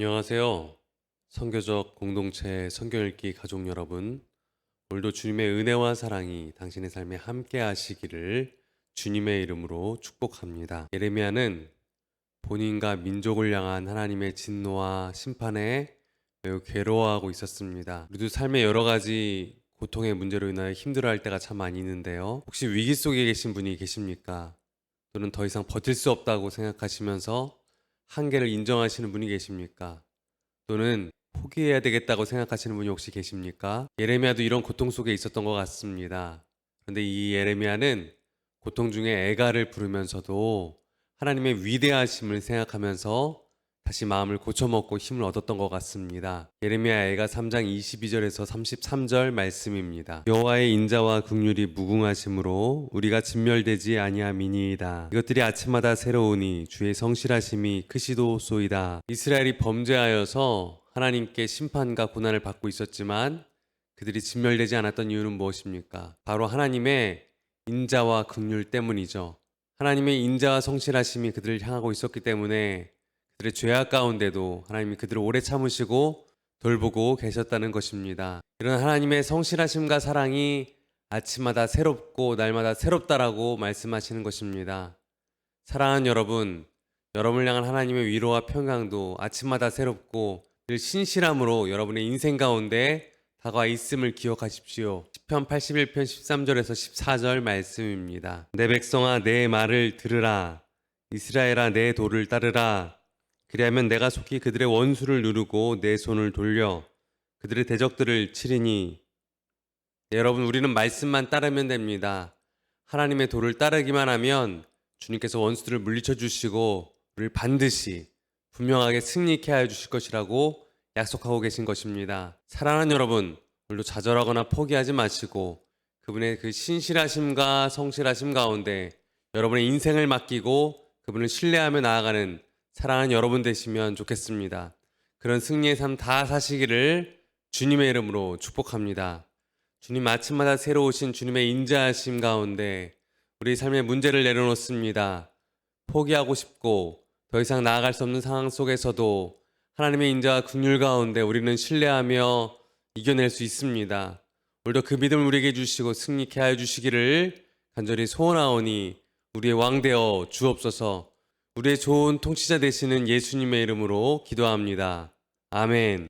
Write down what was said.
안녕하세요. 선교적 공동체 성경 읽기 가족 여러분, 오늘도 주님의 은혜와 사랑이 당신의 삶에 함께 하시기를 주님의 이름으로 축복합니다. 예레미야는 본인과 민족을 향한 하나님의 진노와 심판에 매우 괴로워하고 있었습니다. 우리도 삶의 여러 가지 고통의 문제로 인하여 힘들어할 때가 참 많이 있는데요. 혹시 위기 속에 계신 분이 계십니까? 또는 더 이상 버틸 수 없다고 생각하시면서 한계를 인정하시는 분이 계십니까? 또는 포기해야 되겠다고 생각하시는 분이 혹시 계십니까? 예레미야도 이런 고통 속에 있었던 것 같습니다. 그런데 이 예레미야는 고통 중에 애가를 부르면서도 하나님의 위대하심을 생각하면서 다시 마음을 고쳐먹고 힘을 얻었던 것 같습니다. 예레미야 애가 3장 22절에서 33절 말씀입니다. 여호와의 인자와 긍휼이 무궁하심으로 우리가 진멸되지 아니함이니이다. 이것들이 아침마다 새로우니 주의 성실하심이 크시도소이다. 이스라엘이 범죄하여서 하나님께 심판과 고난을 받고 있었지만 그들이 진멸되지 않았던 이유는 무엇입니까? 바로 하나님의 인자와 긍휼 때문이죠. 하나님의 인자와 성실하심이 그들을 향하고 있었기 때문에 그들의 죄악 가운데도 하나님이 그들을 오래 참으시고 돌보고 계셨다는 것입니다. 이런 하나님의 성실하심과 사랑이 아침마다 새롭고 날마다 새롭다라고 말씀하시는 것입니다. 사랑하는 여러분, 여러분을 향한 하나님의 위로와 평강도 아침마다 새롭고 늘 신실함으로 여러분의 인생 가운데 다가와 있음을 기억하십시오. 시편 81편 13절에서 14절 말씀입니다. 내 백성아 내 말을 들으라. 이스라엘아 내 도를 따르라. 그리하면 내가 속히 그들의 원수를 누르고 내 손을 돌려 그들의 대적들을 치리니. 네, 여러분, 우리는 말씀만 따르면 됩니다. 하나님의 도를 따르기만 하면 주님께서 원수들을 물리쳐 주시고 우리를 반드시 분명하게 승리케 하여 주실 것이라고 약속하고 계신 것입니다. 사랑하는 여러분, 오늘도 좌절하거나 포기하지 마시고 그분의 그 신실하심과 성실하심 가운데 여러분의 인생을 맡기고 그분을 신뢰하며 나아가는 사랑하는 여러분 되시면 좋겠습니다. 그런 승리의 삶 다 사시기를 주님의 이름으로 축복합니다. 주님 아침마다 새로우신 주님의 인자하심 가운데 우리 삶의 문제를 내려놓습니다. 포기하고 싶고 더 이상 나아갈 수 없는 상황 속에서도 하나님의 인자와 긍휼 가운데 우리는 신뢰하며 이겨낼 수 있습니다. 오늘도 그 믿음을 우리에게 주시고 승리케 하여 주시기를 간절히 소원하오니 우리의 왕 되어 주옵소서. 우리의 좋은 통치자 되시는 예수님의 이름으로 기도합니다. 아멘.